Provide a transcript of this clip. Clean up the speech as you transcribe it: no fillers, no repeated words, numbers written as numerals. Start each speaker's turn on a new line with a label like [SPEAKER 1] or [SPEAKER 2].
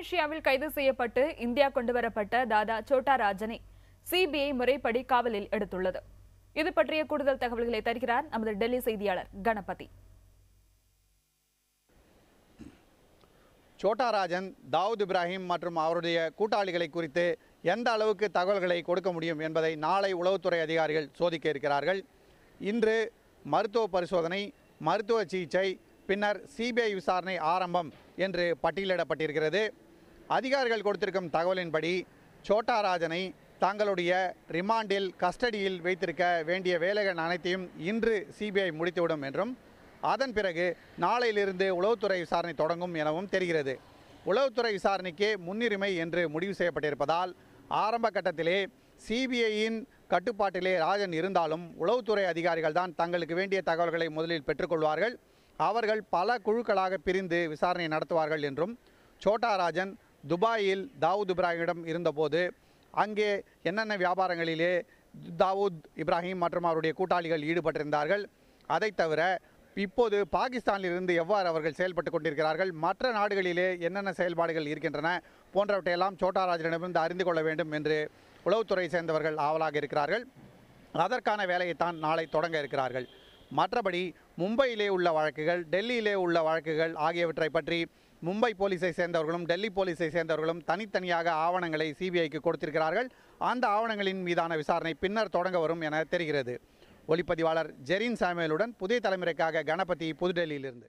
[SPEAKER 1] இந்தோனேஷியாவில் கைது செய்யப்பட்டு இந்தியா கொண்டுவரப்பட்ட தாதா சோட்டா ராஜனை சிபிஐ முறைப்படி காவலில் எடுத்துள்ளது. இது பற்றிய கூடுதல் தகவல்களை தருகிறார் நமது டெல்லி செய்தியாளர் கணபதி.
[SPEAKER 2] சோட்டா ராஜன், தாவூத் இப்ராஹிம் மற்றும் அவருடைய கூட்டாளிகளை குறித்து எந்த அளவுக்கு தகவல்களை கொடுக்க முடியும் என்பதை நாளை உளவுத்துறை அதிகாரிகள் சோதிக்க இருக்கிறார்கள். இன்று மருத்துவ பரிசோதனை, மருத்துவ சிகிச்சை, பின்னர் சிபிஐ விசாரணை ஆரம்பம் என்று பட்டியலிடப்பட்டிருக்கிறது. அதிகாரிகள் கொடுத்திருக்கும் தகவலின்படி சோட்டா ராஜனை தங்களுடைய ரிமாண்டில் கஸ்டடியில் வைத்திருக்க வேண்டிய வேலைகள் அனைத்தையும் இன்று சிபிஐ முடித்துவிடும் என்றும், அதன் பிறகு நாளையிலிருந்து உளவுத்துறை விசாரணை தொடங்கும் எனவும் தெரிகிறது. உளவுத்துறை விசாரணைக்கே முன்னுரிமை என்று முடிவு செய்யப்பட்டிருப்பதால் ஆரம்ப கட்டத்திலே சிபிஐயின் கட்டுப்பாட்டிலே ராஜன் இருந்தாலும் உளவுத்துறை அதிகாரிகள் தான் தங்களுக்கு வேண்டிய தகவல்களை முதலில் பெற்றுக்கொள்வார்கள். அவர்கள் பல குழுக்களாக பிரிந்து விசாரணை நடத்துவார்கள் என்றும், சோட்டா ராஜன் துபாயில் தாவூத் இப்ராஹிமிடம் இருந்தபோது அங்கே என்னென்ன வியாபாரங்களிலே தாவூத் இப்ராஹிம் மற்றும் அவருடைய கூட்டாளிகள் ஈடுபட்டிருந்தார்கள், அதை தவிர இப்போது பாகிஸ்தானிலிருந்து எவ்வாறு அவர்கள் செயல்பட்டு கொண்டிருக்கிறார்கள், மற்ற நாடுகளிலே என்னென்ன செயல்பாடுகள் இருக்கின்றன போன்றவற்றையெல்லாம் சோட்டா ராஜனிடமிருந்து அறிந்து கொள்ள வேண்டும் என்று உளவுத்துறை சேர்ந்தவர்கள் ஆவலாக இருக்கிறார்கள். அதற்கான வேலையைத்தான் நாளை தொடங்க இருக்கிறார்கள். மற்றபடி மும்பையிலே உள்ள வழக்குகள், டெல்லியிலே உள்ள வழக்குகள் ஆகியவற்றை பற்றி மும்பை போலீஸை சேர்ந்தவர்களும் டெல்லி போலீஸை சேர்ந்தவர்களும் தனித்தனியாக ஆவணங்களை சிபிஐக்கு கொடுத்திருக்கிறார்கள். அந்த ஆவணங்களின் மீதான விசாரணை பின்னர் தொடங்க வரும் என தெரிகிறது. ஒளிப்பதிவாளர் ஜெரின் சாமுவேலுடன் புதிய தலைமுறைக்காக கணபதி, புதுடெல்லியிலிருந்து.